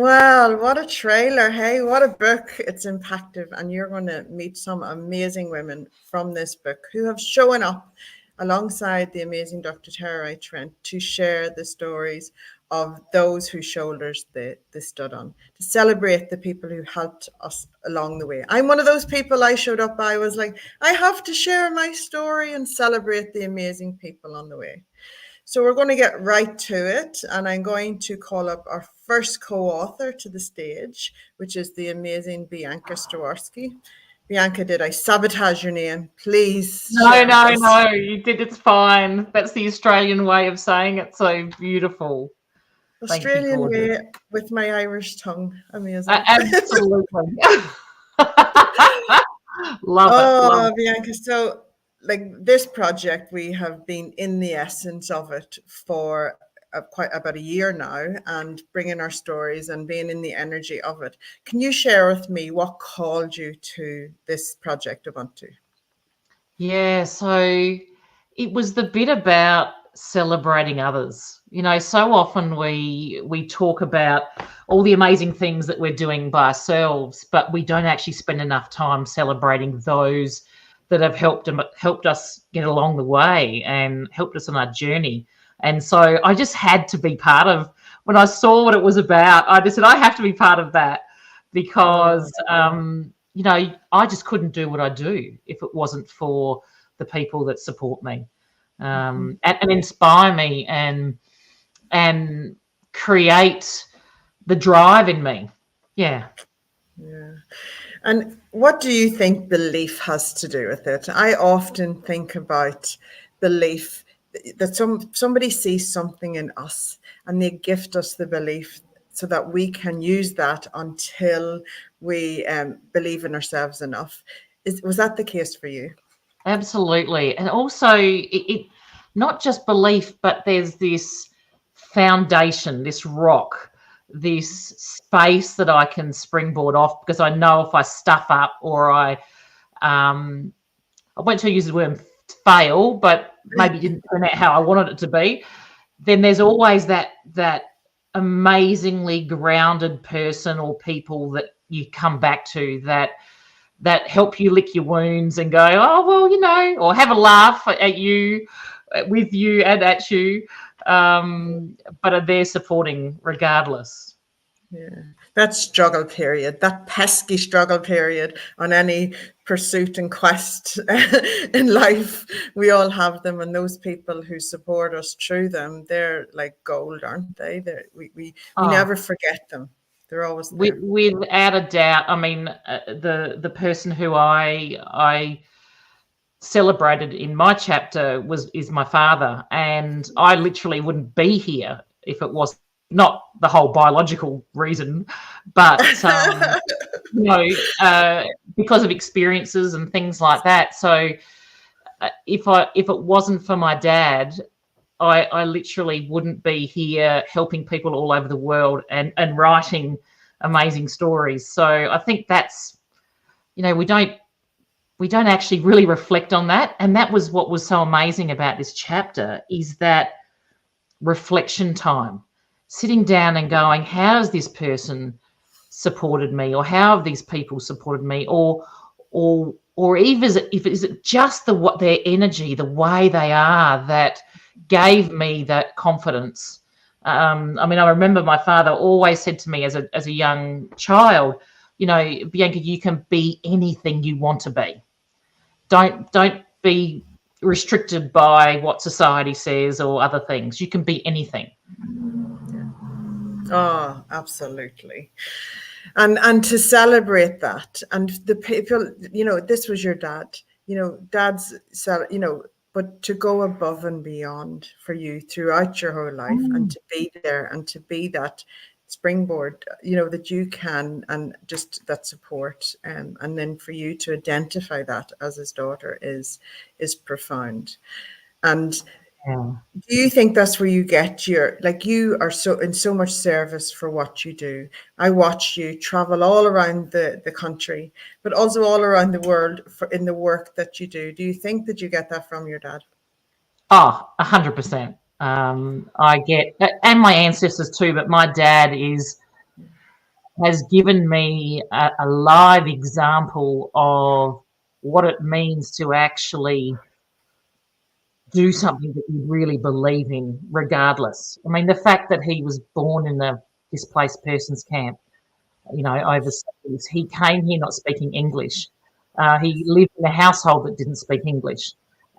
Well, what a trailer. Hey, what a book. It's impactful. And you're going to meet some amazing women from this book who have shown up alongside the amazing Dr. Tara Wright Trent to share the stories of those whose shoulders they stood on, to celebrate the people who helped us along the way. I'm one of those people. I showed up, I was like, I have to share my story and celebrate the amazing people on the way. So we're going to get right to it, and I'm going to call up our first co-author to the stage, which is the amazing Bianca Stawiarski. Bianca, did I sabotage your name? Please. No, you did. It's fine. That's the Australian way of saying it. So beautiful. Australian way with my Irish tongue. Amazing. Absolutely. Love it. Bianca, so like this project, we have been in the essence of it for quite about a year now, and bringing our stories and being in the energy of it. Can you share with me what called you to this project, Ubuntu? Yeah, so it was the bit about celebrating others. You know, so often we talk about all the amazing things that we're doing by ourselves, but we don't actually spend enough time celebrating those that have helped us get along the way and helped us on our journey. And so I just had to be part of, when I saw what it was about, I just said, I have to be part of that, because, you know, I just couldn't do what I do if it wasn't for the people that support me, and inspire me and create the drive in me. Yeah. Yeah. And what do you think belief has to do with it? I often think about belief, that somebody sees something in us and they gift us the belief so that we can use that until we believe in ourselves enough. Was that the case for you? Absolutely. And also it not just belief, but there's this foundation, this rock, this space that I can springboard off, because I know if I stuff up or I won't use the word fail, but maybe didn't turn out how I wanted it to be, then there's always that amazingly grounded person or people that you come back to that help you lick your wounds and go, oh, well, you know, or have a laugh at you, with you and at you, but are there supporting regardless. Yeah, that struggle period, that pesky struggle period on any pursuit and quest in life, we all have them, and those people who support us through them, they're like gold, aren't they? We never forget them. They're always there. Without a doubt. I mean, the person who I celebrated in my chapter is my father, and I literally wouldn't be here if it was not the whole biological reason, but you know, because of experiences and things like that. So if it wasn't for my dad, I literally wouldn't be here helping people all over the world and writing amazing stories. So I think that's, you know, we don't actually really reflect on that. And that was what was so amazing about this chapter, is that reflection time, sitting down and going, how has this person supported me, or how have these people supported me, or even is it just their energy, the way they are, that gave me that confidence. I mean, I remember my father always said to me as a young child, you know, Bianca, you can be anything you want to be. Don't be restricted by what society says or other things. You can be anything. Oh, absolutely. And to celebrate that, and the people, you know, this was your dad, you know, dad's, you know, but to go above and beyond for you throughout your whole life, and to be there and to be that springboard, you know, that you can, and just that support, and then for you to identify that as his daughter is profound. And do you think that's where you get you are so in so much service for what you do? I watch you travel all around the country, but also all around the world in the work that you do. Do you think that you get that from your dad? Oh, 100%. I get, and my ancestors too, but my dad is has given me a live example of what it means to actually do something that you really believe in, regardless. I mean, the fact that he was born in a displaced persons camp, overseas, he came here not speaking English. He lived in a household that didn't speak English,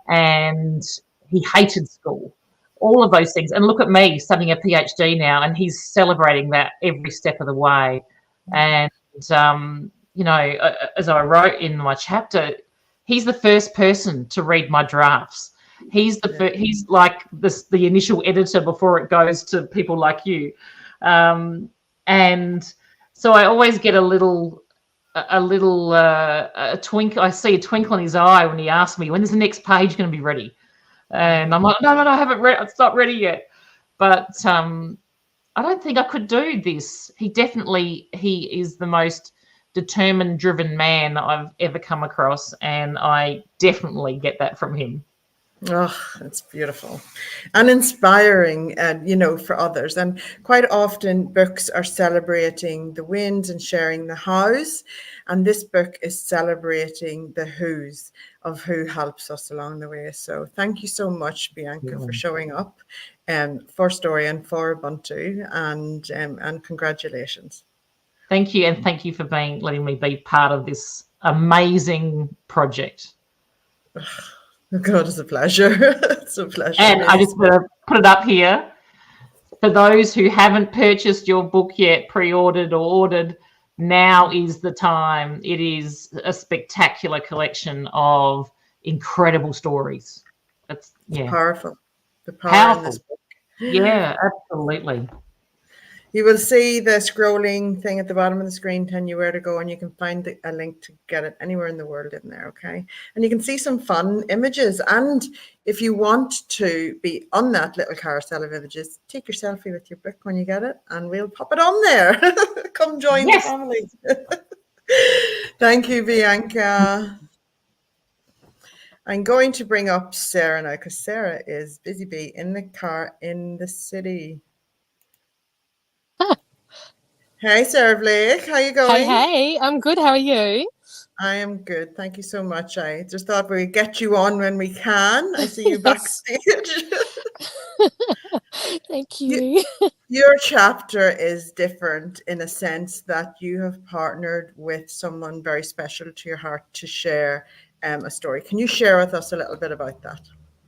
and he hated school. All of those things. And look at me studying a PhD now, and he's celebrating that every step of the way. And, as I wrote in my chapter, he's the first person to read my drafts. He's he's like the initial editor before it goes to people like you. And so I always get a twinkle. I see a twinkle in his eye when he asks me, when is the next page going to be ready? And I'm like, no, I haven't read. It's not ready yet. But I don't think I could do this. He is the most determined, driven man I've ever come across, and I definitely get that from him. Oh, that's beautiful and inspiring, for others. And quite often books are celebrating the wins and sharing the hows. And this book is celebrating the who's of who helps us along the way. So thank you so much, Bianca, for showing up for Story and for Ubuntu, and congratulations. Thank you. And thank you for letting me be part of this amazing project. God, it's a pleasure. It's a pleasure. And I just want to put it up here. For those who haven't purchased your book yet, pre-ordered or ordered, now is the time. It is a spectacular collection of incredible stories. It's powerful. The power in this book. Yeah, absolutely. You will see the scrolling thing at the bottom of the screen telling you where to go, and you can find a link to get it anywhere in the world in there, okay? And you can see some fun images. And if you want to be on that little carousel of images, take your selfie with your book when you get it, and we'll pop it on there. Come join the family. Thank you, Bianca. I'm going to bring up Sarah now, because Sarah is busy bee in the car in the city. Hey, Sarah Blake, how you going? Hey, I'm good. How are you? I am good. Thank you so much. I just thought we'd get you on when we can. I see you backstage. Thank you. Your chapter is different in a sense that you have partnered with someone very special to your heart to share a story. Can you share with us a little bit about that?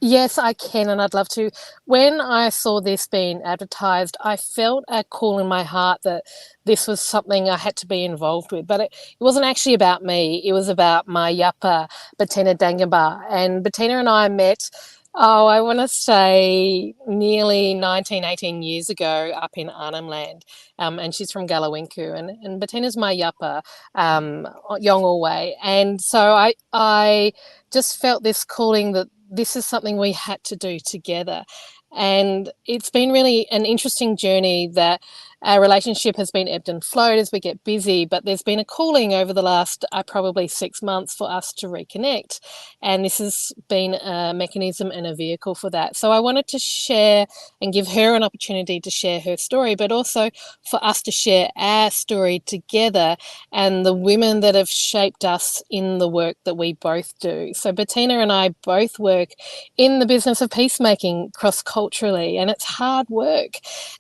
Yes, I can, and I'd love to. When I saw this being advertised, I felt a call in my heart that this was something I had to be involved with. But it wasn't actually about me. It was about my yapa, Bettina Dangaba. And Bettina and I met, I want to say nearly 19, 18 years ago up in Arnhem Land. And she's from Galawinku. And Bettina's my yapa, Yolngu way. And so I just felt this calling that this is something we had to do together. And it's been really an interesting journey that our relationship has been ebbed and flowed as we get busy, but there's been a calling over the last probably 6 months for us to reconnect. And this has been a mechanism and a vehicle for that. So I wanted to share and give her an opportunity to share her story, but also for us to share our story together and the women that have shaped us in the work that we both do. So Bettina and I both work in the business of peacemaking cross-culturally, and it's hard work.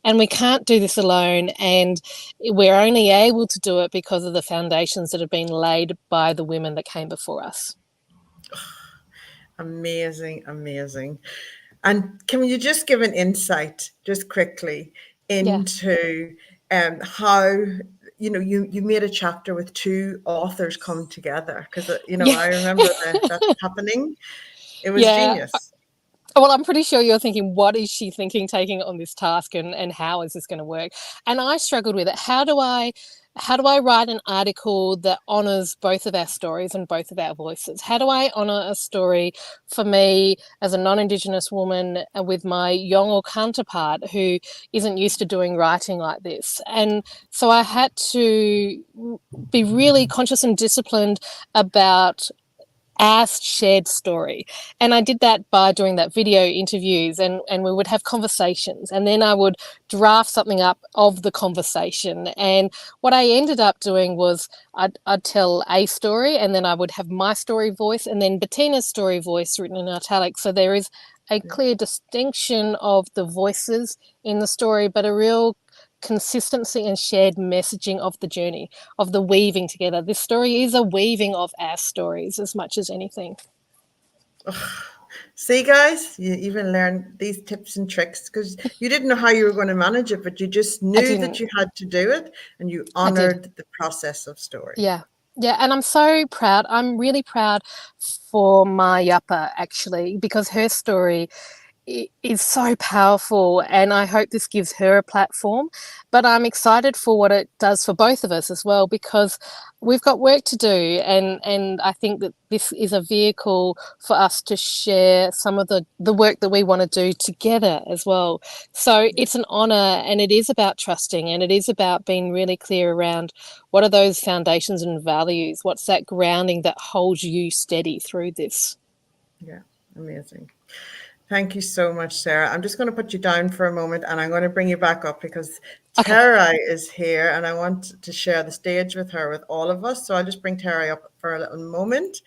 And we can't do this alone. And we're only able to do it because of the foundations that have been laid by the women that came before us. Amazing, amazing. And can you just give an insight, just quickly, into how, you made a chapter with two authors come together? Because, I remember that happening. It was genius. Well, I'm pretty sure you're thinking, what is she thinking taking on this task, and how is this going to work? And I struggled with it. How do I write an article that honours both of our stories and both of our voices? How do I honour a story for me as a non-Indigenous woman with my Yolngu counterpart who isn't used to doing writing like this? And so I had to be really conscious and disciplined about our shared story. And I did that by doing that video interviews, and we would have conversations, and then I would draft something up of the conversation. And what I ended up doing was I'd tell a story, and then I would have my story voice and then Bettina's story voice written in italics. So there is a clear distinction of the voices in the story, but a real consistency and shared messaging of the journey, of the weaving together. This story is a weaving of our stories as much as anything. See, guys, you even learned these tips and tricks because you didn't know how you were going to manage it, but you just knew that you had to do it, and you honored the process of story. Yeah. Yeah, and I'm so proud. I'm really proud for my Yappa, actually, because her story is so powerful, and I hope this gives her a platform. But I'm excited for what it does for both of us as well, because we've got work to do, and I think that this is a vehicle for us to share some of the work that we want to do together as well. So it's an honor, and it is about trusting, and it is about being really clear around what are those foundations and values, what's that grounding that holds you steady through this. Yeah, amazing. Thank you so much, Sarah. I'm just going to put you down for a moment, and I'm going to bring you back up because Terai is here, and I want to share the stage with her, with all of us. So I'll just bring Terai up for a little moment.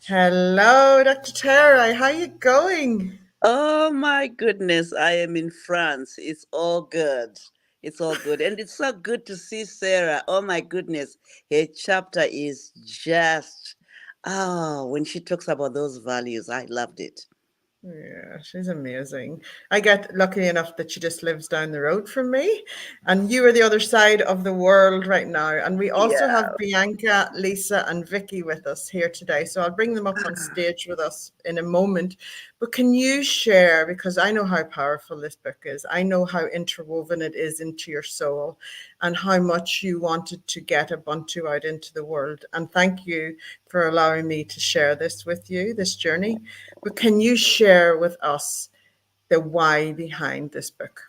Hello, Dr. Terai. How are you going? Oh my goodness, I am in France. It's all good. It's all good. And it's so good to see Sarah. Oh my goodness. Her chapter is just, when she talks about those values, I loved it. Yeah, she's amazing. I get lucky enough that she just lives down the road from me, and you are the other side of the world right now. And we also have Bianca, Lisa, and Vikki with us here today. So I'll bring them up on stage with us in a moment. But can you share, because I know how powerful this book is, I know how interwoven it is into your soul, and how much you wanted to get Ubuntu out into the world. And thank you for allowing me to share this with you, this journey. But can you share with us the why behind this book?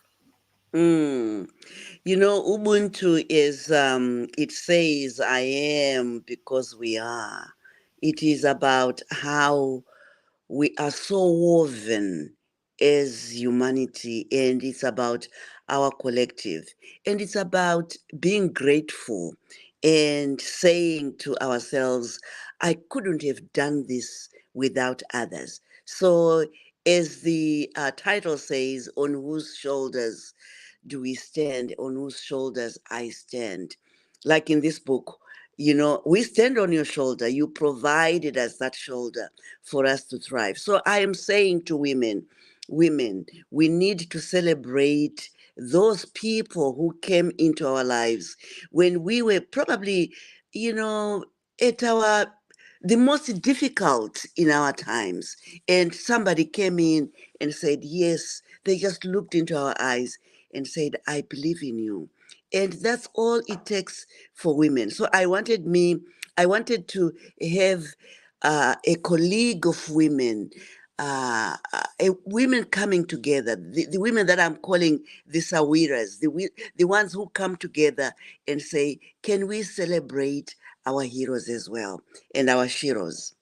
You know, Ubuntu is, it says, I am because we are. It is about how we are so woven as humanity, and it's about our collective, and it's about being grateful and saying to ourselves, I couldn't have done this without others. So as the title says, on whose shoulders do we stand, on whose shoulders I stand. Like in this book, you know, we stand on your shoulder. You provided us that shoulder for us to thrive. So I am saying to women, we need to celebrate those people who came into our lives when we were probably, you know, at the most difficult in our times. And somebody came in and said, yes, they just looked into our eyes and said, I believe in you. And that's all it takes for women. So I wanted to have a colleague of women, women coming together, the women that I'm calling the Sawiras, the ones who come together and say, can we celebrate our heroes as well and our sheroes?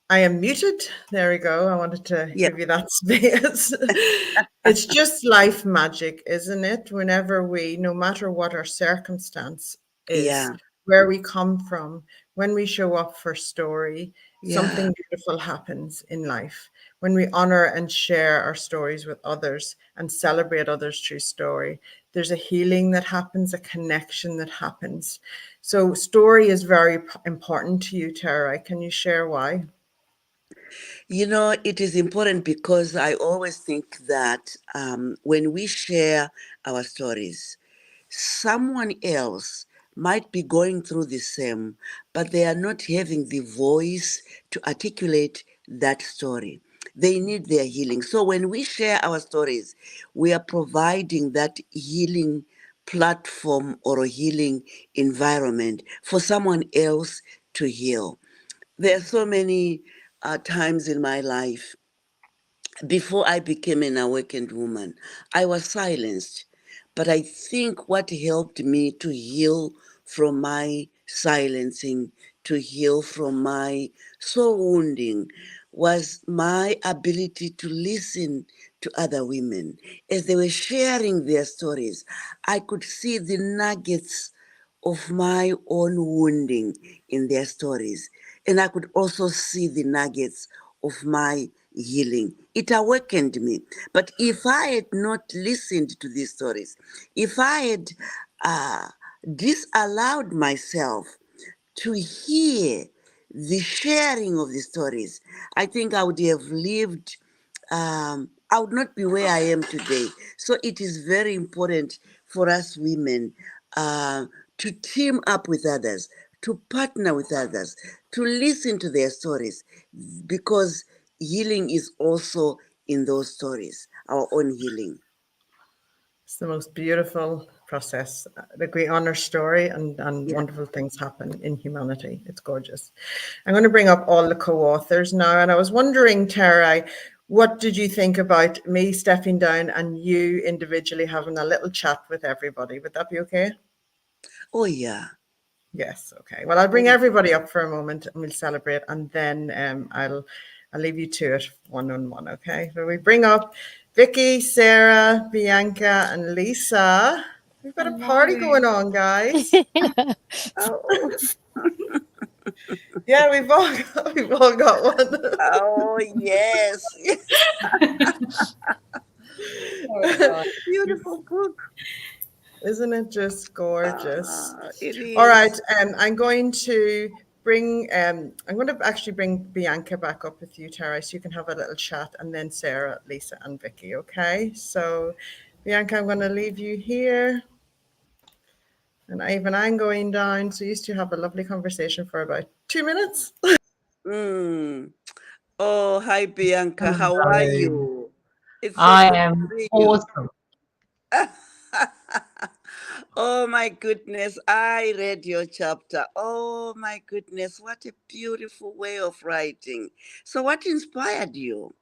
I am muted. There we go. I wanted to give you that space. It's just life magic, isn't it? Whenever no matter what our circumstance is, where we come from, when we show up for story, something beautiful happens in life. When we honor and share our stories with others and celebrate others through story, there's a healing that happens, a connection that happens. So story is very important to you, Tara. Can you share why? You know, it is important because I always think that when we share our stories, someone else might be going through the same, but they are not having the voice to articulate that story. They need their healing. So when we share our stories, we are providing that healing platform or a healing environment for someone else to heal. There are so many times in my life before I became an awakened woman, I was silenced. But I think what helped me to heal from my silencing, to heal from my soul wounding, was my ability to listen to other women. As they were sharing their stories, I could see the nuggets of my own wounding in their stories. And I could also see the nuggets of my healing. It awakened me. But if I had not listened to these stories, if I had disallowed myself to hear the sharing of the stories, I think I would have lived, I would not be where I am today. So it is very important for us women to team up with others, to partner with others, to listen to their stories, because healing is also in those stories, our own healing. It's the most beautiful process. Like, we honor story, and Yeah. wonderful things happen in humanity. It's gorgeous. I'm going to bring up all the co-authors now. And I was wondering, Tara, what did you think about me stepping down and you individually having a little chat with everybody? Would that be okay? Oh, yeah. Yes. Okay. Well, I'll bring everybody up for a moment and we'll celebrate, and then I'll leave you to it one-on-one. Okay. So we bring up Vikki, Sarah, Bianca, and Lisa. We've got a party going on, guys. Oh. Yeah, we've all got one. Oh, yes. Beautiful book. Isn't it just gorgeous? It is. All right, I'm going to actually bring Bianca back up with you, Tara, so you can have a little chat, and then Sarah, Lisa, and Vikki. Okay, so Bianca, I'm going to leave you here, and I'm going down. So you used to have a lovely conversation for about 2 minutes. Oh, hi, Bianca. How are you? It's so I good to am see you. awesome. Oh my goodness, I read your chapter. Oh my goodness, what a beautiful way of writing. So what inspired you?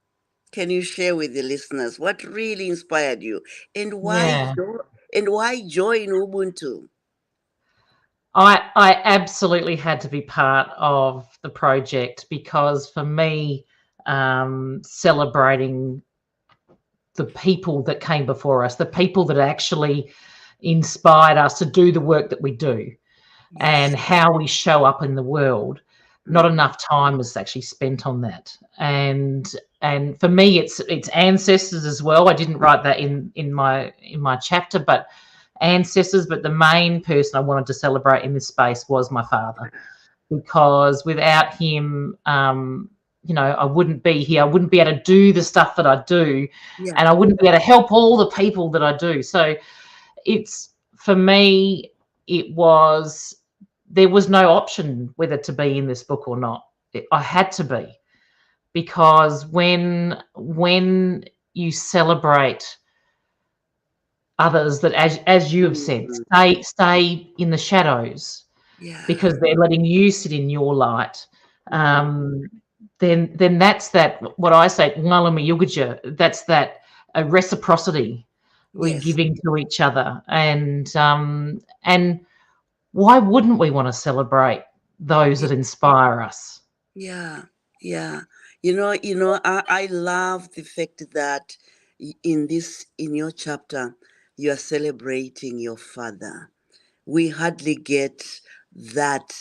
Can you share with the listeners what really inspired you, and why Yeah. why join Ubuntu? I absolutely had to be part of the project, because for me, celebrating the people that came before us, the people that actually inspired us to do the work that we do, and how we show up in the world, not enough time was actually spent on that. And for me, it's ancestors as well. I didn't write that in my chapter, but ancestors. But the main person I wanted to celebrate in this space was my father, because without him, I wouldn't be here. I wouldn't be able to do the stuff that I do, and I wouldn't be able to help all the people that I do. So for me, there was no option whether to be in this book or not. I had to be, because when you celebrate others that, as you have said, stay in the shadows, because they're letting you sit in your light, then that's that, what I say, ngalama yugaja, that's that reciprocity we're giving to each other. And why wouldn't we want to celebrate those that inspire us? Yeah. I love the fact that in your chapter, you are celebrating your father. We hardly get that.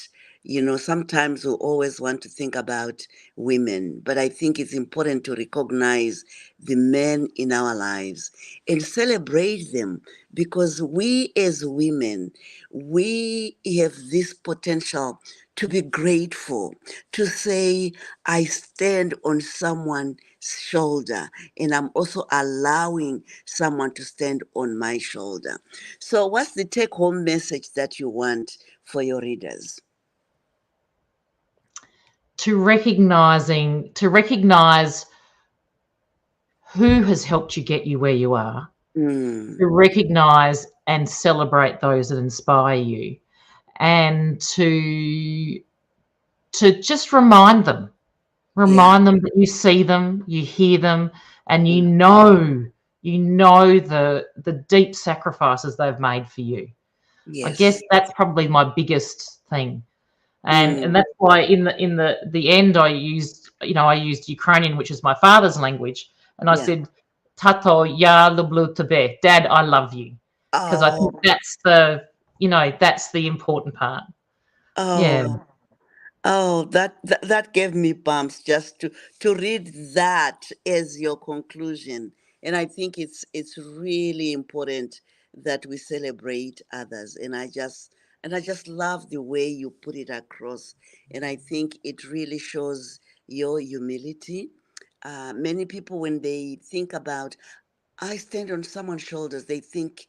Sometimes we always want to think about women, but I think it's important to recognize the men in our lives and celebrate them, because we as women, we have this potential to be grateful, to say, I stand on someone's shoulder, and I'm also allowing someone to stand on my shoulder. So what's the take-home message that you want for your readers? To recognize who has helped you get you where you are, to recognize and celebrate those that inspire you, and to just remind them that you see them, you hear them, and you know you know the deep sacrifices they've made for you. Yes. I guess that's probably my biggest thing. And that's why in the end I used Ukrainian, which is my father's language, and I said, Tato, ya lublю тебе, Dad, I love you, because I think that's the important part. Yeah. Oh, that gave me bumps just to read that as your conclusion. And I think it's really important that we celebrate others. And I just love the way you put it across. And I think it really shows your humility. Many people, when they think about I stand on someone's shoulders, they think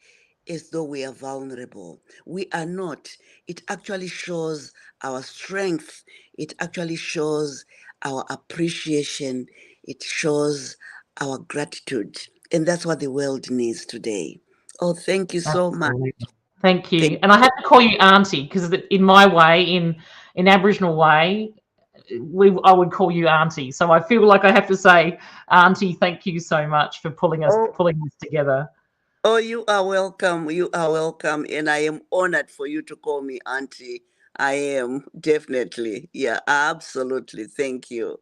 as though we are vulnerable. We are not. It actually shows our strength. It actually shows our appreciation. It shows our gratitude. And that's what the world needs today. Oh, thank you so much. Absolutely. Thank you. Thank And I have to call you Auntie, because in my way, in Aboriginal way, I would call you Auntie. So I feel like I have to say, Auntie, thank you so much for pulling this together. Oh, you are welcome. You are welcome. And I am honored for you to call me Auntie. I am, definitely. Yeah, absolutely. Thank you.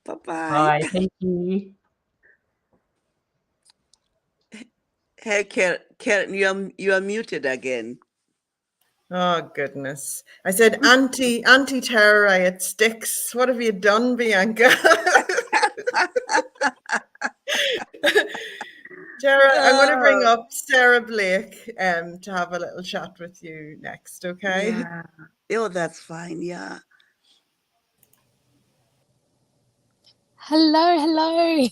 Bye-bye. Bye. Thank you. Hey, Karen, you are muted again. Oh, goodness. I said, anti-terror, it sticks. What have you done, Bianca? Tara, I'm going to bring up Sarah Blake to have a little chat with you next, okay? Yeah. Oh, that's fine. Yeah. Hello.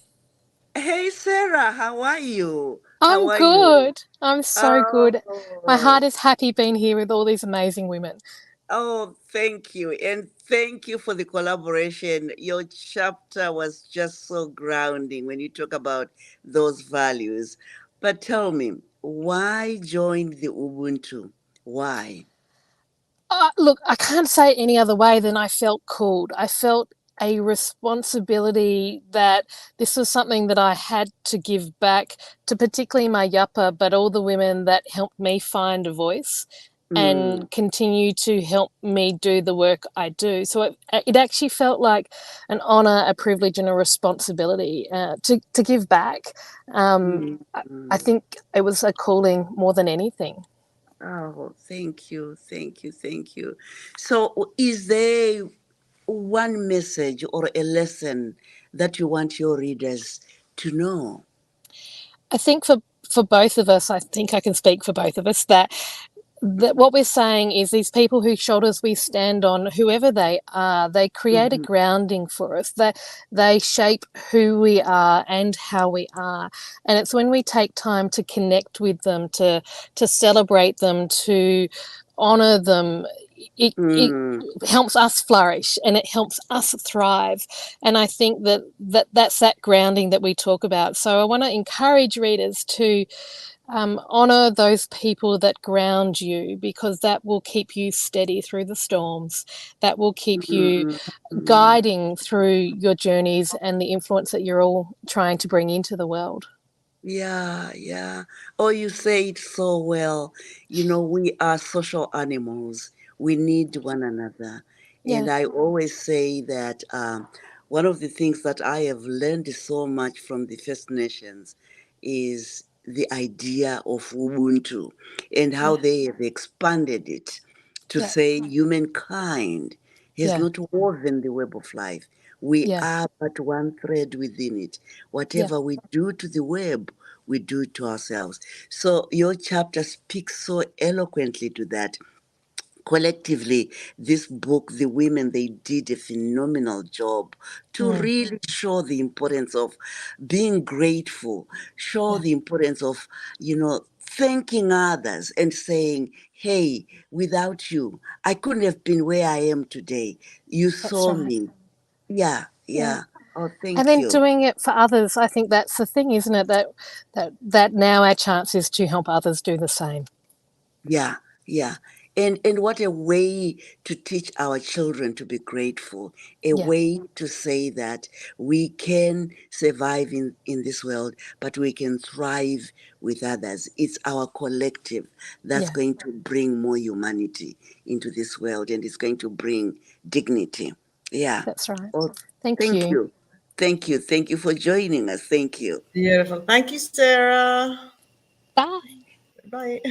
Hey, Sarah, how are you? I'm good. I'm so good. My Oh. heart is happy being here with all these amazing women. Oh, thank you. And thank you for the collaboration. Your chapter was just so grounding when you talk about those values. But tell me, why join the Ubuntu? Why? Look, I can't say it any other way than I felt called. I felt a responsibility that this was something that I had to give back to particularly my yuppa, but all the women that helped me find a voice and continue to help me do the work I do. So it actually felt like an honour, a privilege and a responsibility to give back. I think it was a calling more than anything. Oh, thank you. So is there one message or a lesson that you want your readers to know? I think for both of us, I think I can speak for both of us, that what we're saying is these people whose shoulders we stand on, whoever they are, they create a grounding for us. They shape who we are and how we are. And it's when we take time to connect with them, to celebrate them, to honour them, it helps us flourish and it helps us thrive. And I think that's that grounding that we talk about. So I want to encourage readers to honour those people that ground you, because that will keep you steady through the storms. That will keep you guiding through your journeys and the influence that you're all trying to bring into the world. Yeah. Oh, you say it so well. We are social animals. We need one another. And I always say that one of the things that I have learned so much from the First Nations is the idea of Ubuntu and how they have expanded it to say humankind has not woven the web of life. We are but one thread within it. Whatever we do to the web, we do it to ourselves. So your chapter speaks so eloquently to that. Collectively, this book, the women, they did a phenomenal job to really show the importance of being grateful, show the importance of, thanking others and saying, hey, without you, I couldn't have been where I am today. You saw me. Yeah. Oh, thank you. And then doing it for others, I think that's the thing, isn't it? That now our chance is to help others do the same. Yeah. And what a way to teach our children to be grateful, a Yeah. way to say that we can survive in this world, but we can thrive with others. It's our collective that's Yeah. going to bring more humanity into this world, and it's going to bring dignity. Yeah. That's right. Oh, Thank thank you. you. Thank you. Thank you for joining us. Thank you. Beautiful. Thank you, Sarah. Bye. Bye.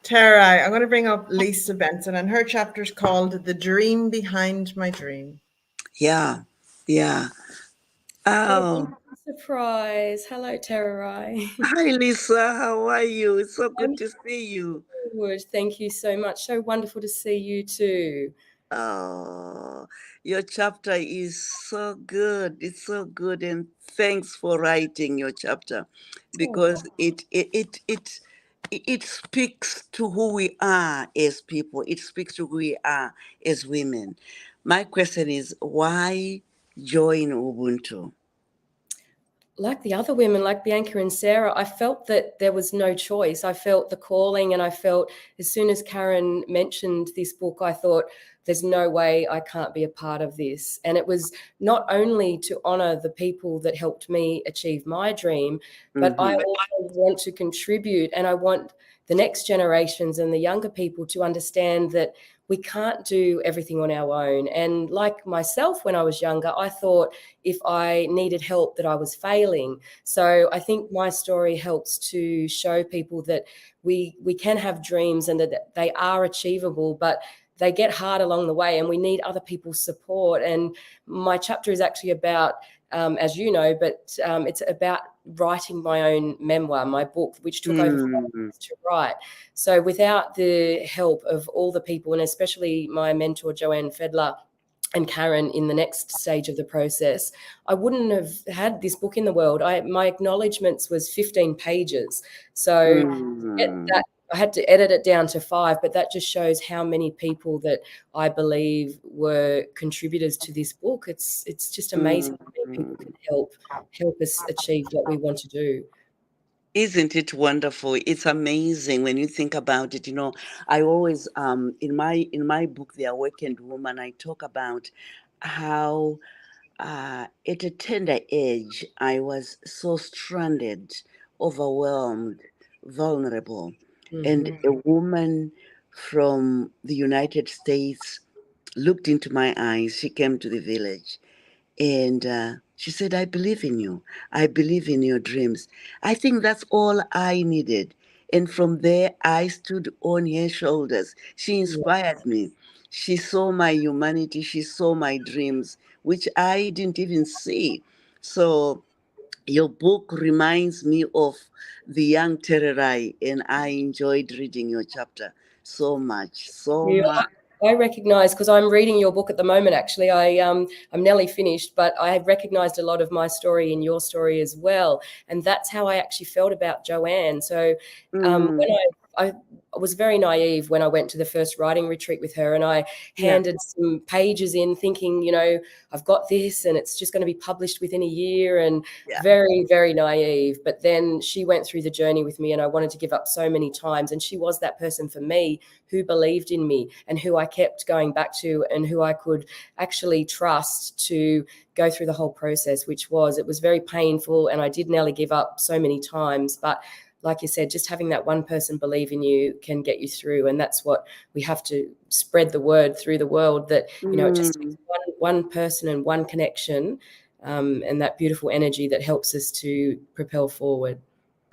Tara, I'm going to bring up Lisa Benson, and her chapter is called The Dream Behind My Dream. Yeah. Yeah. What a Oh, wonderful surprise. Hello, Tererai. hi, Lisa. How are you? It's so good I'm to see you. good. Thank you so much. So wonderful to see you too. Oh, your chapter is so good. It's so good, and thanks for writing your chapter, because it speaks to who we are as people. It speaks to who we are as women. My question is, why join Ubuntu? Like the other women, like Bianca and Sarah, I felt that there was no choice. I felt the calling, and I felt as soon as Karen mentioned this book, I thought, there's no way I can't be a part of this. And it was not only to honor the people that helped me achieve my dream, but I Mhm. also want to contribute, and I want the next generations and the younger people to understand that we can't do everything on our own. And like myself, when I was younger, I thought if I needed help that I was failing. So I think my story helps to show people that we can have dreams and that they are achievable, but they get hard along the way, and we need other people's support. And my chapter is actually about, as you know, but it's about writing my own memoir, my book, which took over 5 years to write. So without the help of all the people, and especially my mentor, Joanne Fedler, and Karen in the next stage of the process, I wouldn't have had this book in the world. My acknowledgements was 15 pages. So to get that, I had to edit it down to 5, but that just shows how many people that I believe were contributors to this book. It's just amazing how many people can help us achieve what we want to do. Isn't it wonderful? It's amazing when you think about it. You know, I always in my book, The Awakened Woman, I talk about how at a tender age I was so stranded, overwhelmed, vulnerable, and a woman from the United States looked into my eyes. She came to the village, and she said, I believe in you. I believe in your dreams. I think that's all I needed. And from there, I stood on her shoulders. She inspired me. She saw my humanity. She saw my dreams, which I didn't even see. So your book reminds me of the young Tererai, and I enjoyed reading your chapter so much, so Yeah, much. I recognize, because I'm reading your book at the moment, actually. I'm nearly finished, but I have recognized a lot of my story in your story as well. And that's how I actually felt about Joanne. So when I was very naive when I went to the first writing retreat with her, and I handed some pages in thinking, I've got this and it's just going to be published within a year, and very, very naive. But then she went through the journey with me, and I wanted to give up so many times. And she was that person for me who believed in me and who I kept going back to, and who I could actually trust to go through the whole process, it was very painful, and I did nearly give up so many times. But like you said, just having that one person believe in you can get you through. And that's what we have to spread the word through the world, that, it just takes one person and one connection, and that beautiful energy that helps us to propel forward.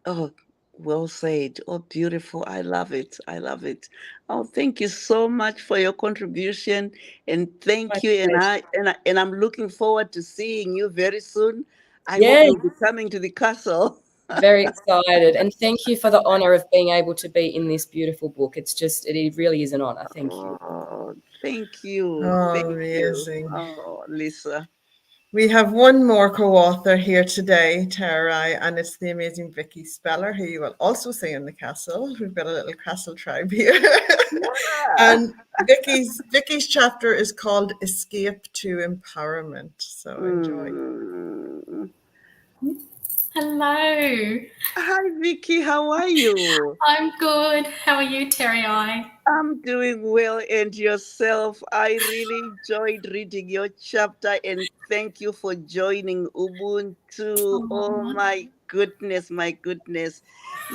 Oh, well said. Oh, beautiful. I love it. I love it. Oh, thank you so much for your contribution. And My thank you. And I'm looking forward to seeing you very soon. I hope Yeah, you'll be coming to the castle. very excited. And thank you for the honor of being able to be in this beautiful book. It really is an honor. Thank you. Oh, thank you. Oh, Thank you. amazing. Oh, Lisa. We have one more co-author here today, Tara, and it's the amazing Vikki Speller, who you will also see in the castle. We've got a little castle tribe here. And Vicky's chapter is called Escape to Empowerment. So enjoy. Hello. Hi, Vikki. How are you? I'm good. How are you, Terry? I'm doing well, and yourself? I really enjoyed reading your chapter, and thank you for joining Ubuntu. Oh Oh, my goodness, my goodness.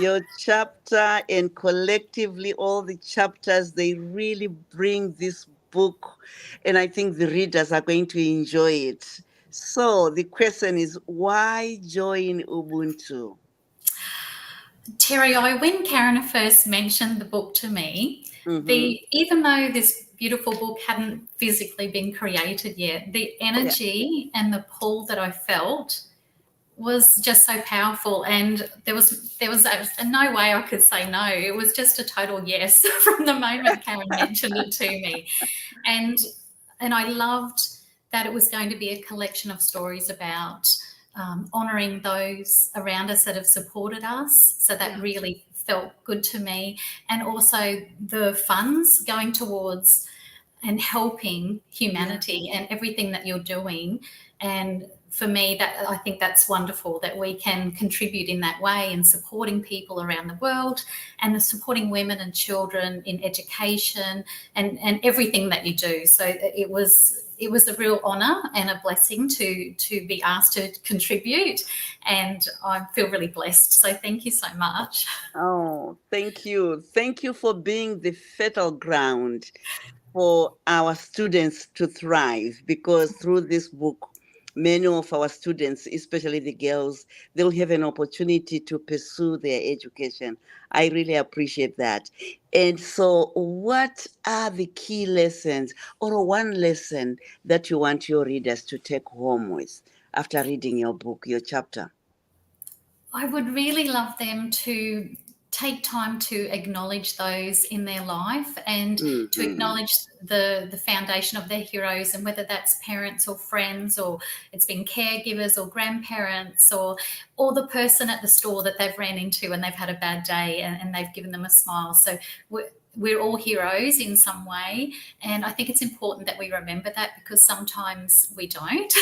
Your chapter and collectively all the chapters, they really bring this book, and I think the readers are going to enjoy it. So the question is, why join Ubuntu? Terry, when Karen first mentioned the book to me, Mm-hmm. even though this beautiful book hadn't physically been created yet, the Yeah. energy and the pull that I felt was just so powerful, and there was no way I could say no. It was just a total yes from the moment Karen mentioned it to me, and I loved that it was going to be a collection of stories about honouring those around us that have supported us. So that really felt good to me, and also the funds going towards and helping humanity and everything that you're doing. And for me, that I think that's wonderful that we can contribute in that way in supporting people around the world and supporting women and children in education and everything that you do. So it was a real honour and a blessing to be asked to contribute, and I feel really blessed. So thank you so much. Oh, thank you. Thank you for being the fertile ground for our students to thrive, because through this book, many of our students, especially the girls, they'll have an opportunity to pursue their education. I really appreciate that. And so, what are the key lessons or one lesson that you want your readers to take home with after reading your book, your chapter? I would really love them to take time to acknowledge those in their life and to acknowledge the foundation of their heroes, and whether that's parents or friends, or it's been caregivers or grandparents, or the person at the store that they've ran into and they've had a bad day and they've given them a smile. So we're all heroes in some way, and I think it's important that we remember that, because sometimes we don't.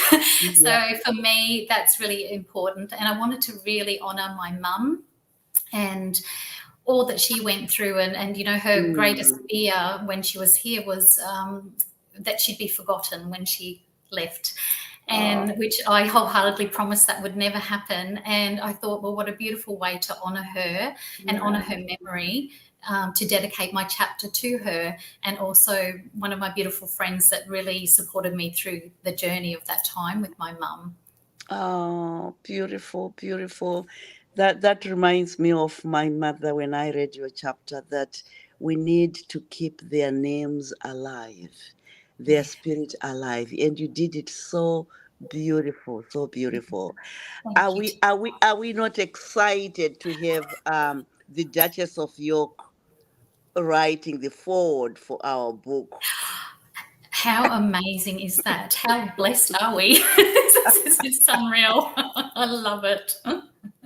So for me, that's really important, and I wanted to really honour my mum and all that she went through, and you know, her greatest fear when she was here was that she'd be forgotten when she left, and which I wholeheartedly promised that would never happen. And I thought, well, what a beautiful way to honour her and honour her memory, to dedicate my chapter to her, and also one of my beautiful friends that really supported me through the journey of that time with my mum. Oh, beautiful, beautiful. That reminds me of my mother when I read your chapter, that we need to keep their names alive, their spirit alive. And you did it so beautiful, so beautiful. Are Thank you. are we not excited to have the Duchess of York writing the foreword for our book? How amazing is that? How blessed are we? This is unreal. I love it.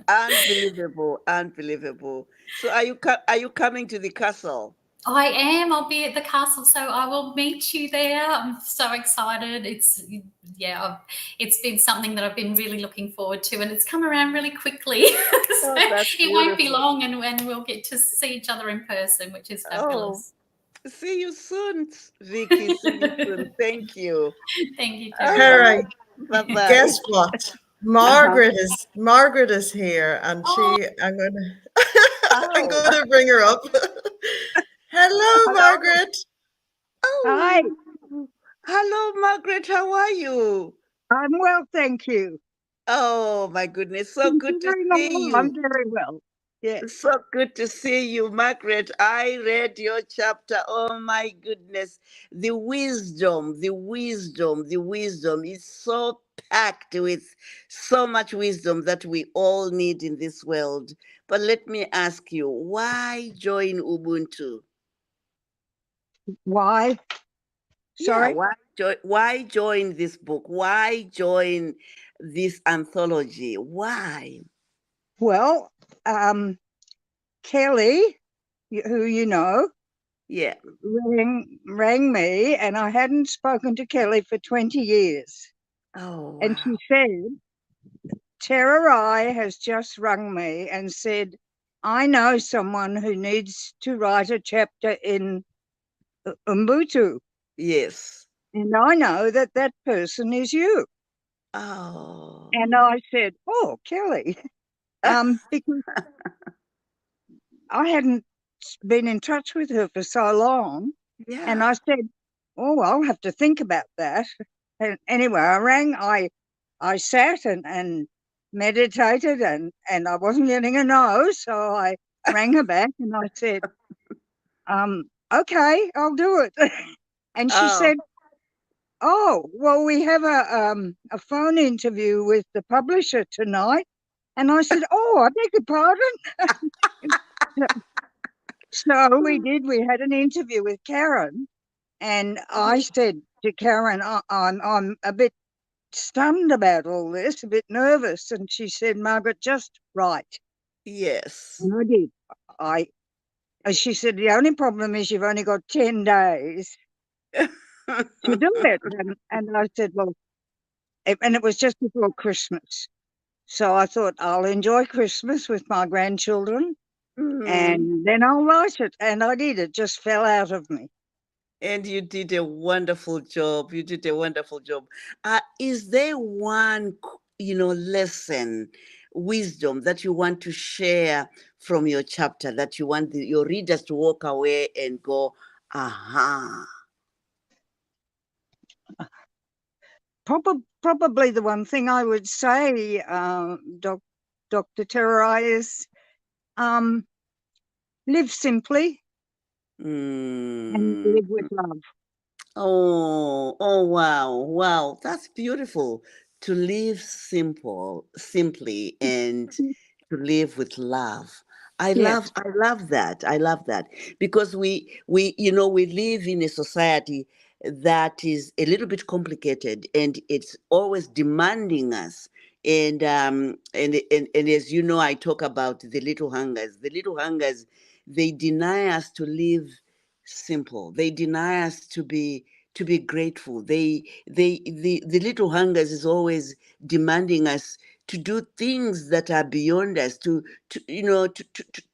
Unbelievable, unbelievable. So are you coming to the castle? I am. I'll be at the castle, so I will meet you there. I'm so excited. It's been something that I've been really looking forward to, and it's come around really quickly. So That's it won't be beautiful. long, and we'll get to see each other in person, which is Oh, fabulous. see you soon, Vikki. See you soon. Thank you. Thank you, All Terry. right. Harry, Bye-bye. guess what? Uh-huh. Margaret is here, and Oh, I'm gonna I'm Oh, gonna bring her up. Hello, Hello. Margaret. Hi. oh. Hello, Margaret. How are you? I'm well, thank you. Oh, my goodness. So good to Considering see all, I'm you. very well. Yes. So good to see you, Margaret. I read your chapter. Oh my goodness. The wisdom, the wisdom, the wisdom is so packed with so much wisdom that we all need in this world. But let me ask you, why join Ubuntu? Why? Yeah, Sorry. why join this book? Why join this anthology? Why? Well, Kelly, who you know, Yeah. rang me, and I hadn't spoken to Kelly for 20 years. Oh, And wow. she said, Tererai has just rung me and said, I know someone who needs to write a chapter in Ubuntu. Yes. And I know that that person is you. Oh. And I said, oh, Kelly, because I hadn't been in touch with her for so long. And Yeah. I said, oh, I'll have to think about that. And anyway, I rang, I sat and meditated and I wasn't getting a no. So I rang her back and I said, okay, I'll do it. And she Oh. said, oh, well, we have a phone interview with the publisher tonight. And I said, oh, I beg your pardon. So we did. We had an interview with Karen, and I said to Karen, I'm a bit stunned about all this, a bit nervous. And she said, Margaret, just write. Yes. And I did. And she said, the only problem is you've only got 10 days to do it. And I said, well, and it was just before Christmas. So I thought I'll enjoy Christmas with my grandchildren and then I'll write it. And I did. It just fell out of me. And you did a wonderful job. You did a wonderful job. Is there one, lesson, wisdom that you want to share from your chapter that you want your readers to walk away and go, aha? Probably the one thing I would say, Dr. Terai, is live simply and live with love. Oh, wow. That's beautiful. To live simply, and to live with love. I Yes. love that. I love that because we live in a society that is a little bit complicated and it's always demanding us. And as you know, I talk about the little hungers. The little hungers, they deny us to live simple. They deny us to be grateful. The little hungers is always demanding us to do things that are beyond us, to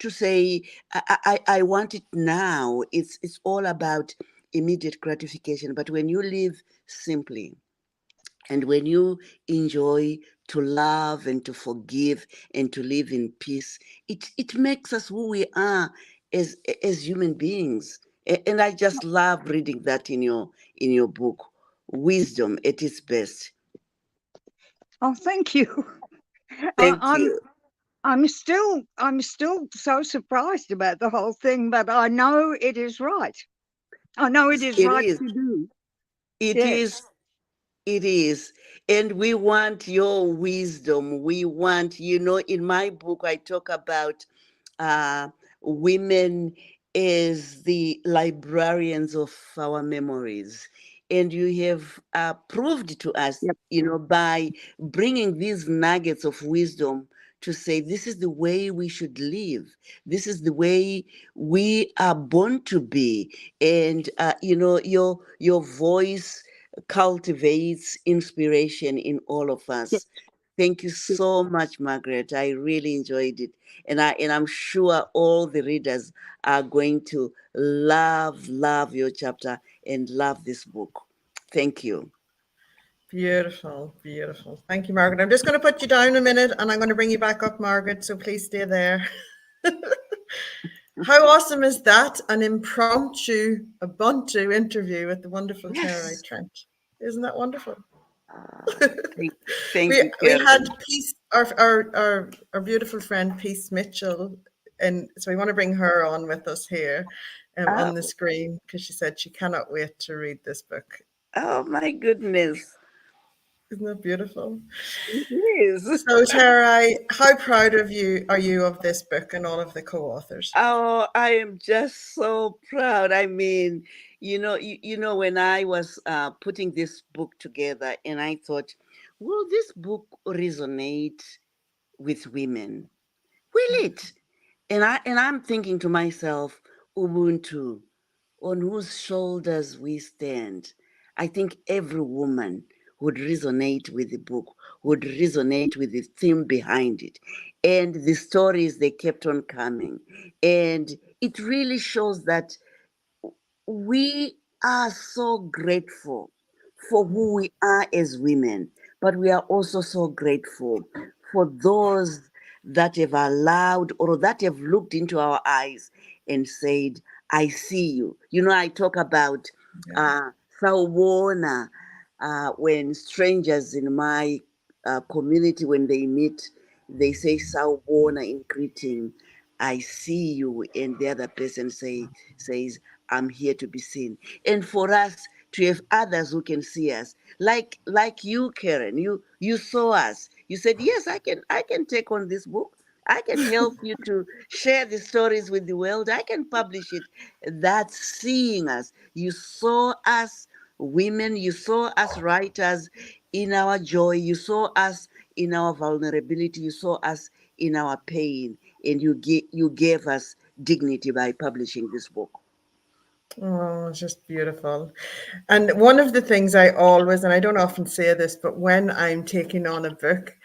say I want it now. It's all about immediate gratification. But when you live simply, and when you enjoy to love and to forgive and to live in peace, it makes us who we are as human beings. And I just love reading that in your book, Wisdom at its Best. Oh, thank you. Thank you. I'm still so surprised about the whole thing, but I know it is right. I know it is It right is. to do. It Yes. is. It is. And we want your wisdom. We want, in my book, I talk about women as the librarians of our memories. And you have proved to us, Yep. by bringing these nuggets of wisdom to say, this is the way we should live. This is the way we are born to be. And, your voice cultivates inspiration in all of Yes. us. Thank you so much, Margaret. I really enjoyed it. And I'm sure all the readers are going to love your chapter and love this book. Thank you. Beautiful. Thank you, Margaret. I'm just going to put you down a minute and I'm going to bring you back up, Margaret. So please stay there. How awesome is that? An impromptu Ubuntu interview with the wonderful Tererai Trent. Isn't that wonderful? Thank you, we Karen. had Peace, our beautiful friend Peace Mitchell, and so we want to bring her on with us here on the screen because she said she cannot wait to read this book. Oh my goodness. Isn't that beautiful? It is. So Tererai, how proud are you of this book and all of the co-authors? Oh, I am just so proud. I mean, when I was putting this book together, and I thought, will this book resonate with women? Will it? And I'm thinking to myself, Ubuntu, on whose shoulders we stand. I think every woman would resonate with the book, would resonate with the theme behind it. And the stories, they kept on coming. And it really shows that we are so grateful for who we are as women, but we are also so grateful for those that have allowed or that have looked into our eyes and said, I see you. You know, I talk about Sawubona, when strangers in my community, when they meet, they say Sawubona in greeting. I see you, and the other person says, I'm here to be seen. And for us to have others who can see us, like you, Karen, you saw us. You said, yes, I can take on this book. I can help you to share the stories with the world. I can publish it. That's seeing us. You saw us women, you saw us writers in our joy, you saw us in our vulnerability, you saw us in our pain, and you gave us dignity by publishing this book. Oh, it's just beautiful. And one of the things I always, and I don't often say this, but when I'm taking on a book,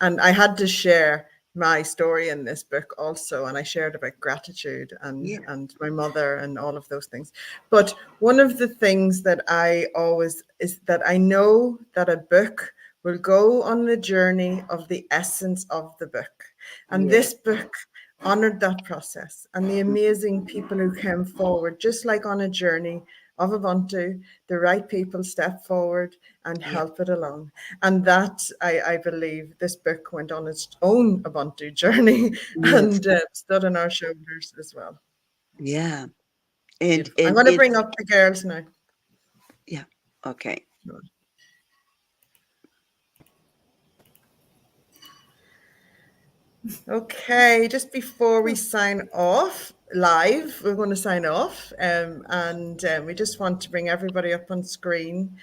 and I had to share my story in this book also, and I shared about gratitude and my mother and all of those things. But one of the things that I always is that I know that a book will go on the journey of the essence of the book. And this book honored that process and the amazing people who came forward, just like on a journey of Ubuntu, the right people step forward and help it along. And that, I believe, this book went on its own Ubuntu journey and stood on our shoulders as well. Yeah. And I'm going to bring up the girls now. Yeah. Okay. Okay, just before we sign off live, we're going to sign off, and we just want to bring everybody up on screen.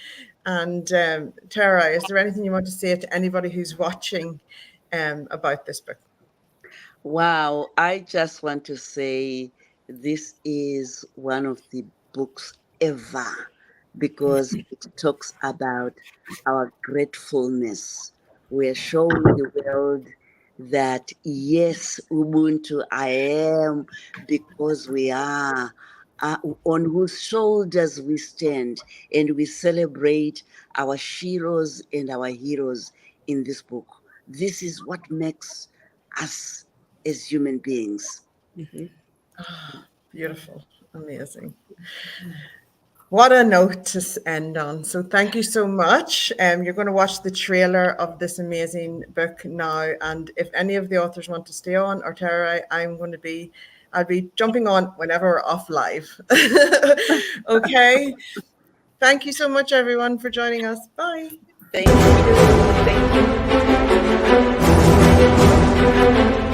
And Tara, is there anything you want to say to anybody who's watching about this book? Wow, I just want to say this is one of the books ever, because it talks about our gratefulness. We're showing the world that, yes, Ubuntu, I am, because we are on whose shoulders we stand, and we celebrate our sheroes and our heroes in this book. This is what makes us as human beings. Beautiful, amazing. What a note to end on. So thank you so much. You're going to watch the trailer of this amazing book now. And if any of the authors want to stay on, or Tara, I'll be jumping on whenever we're off live. Okay. Thank you so much, everyone, for joining us. Bye. Thank you. Thank you.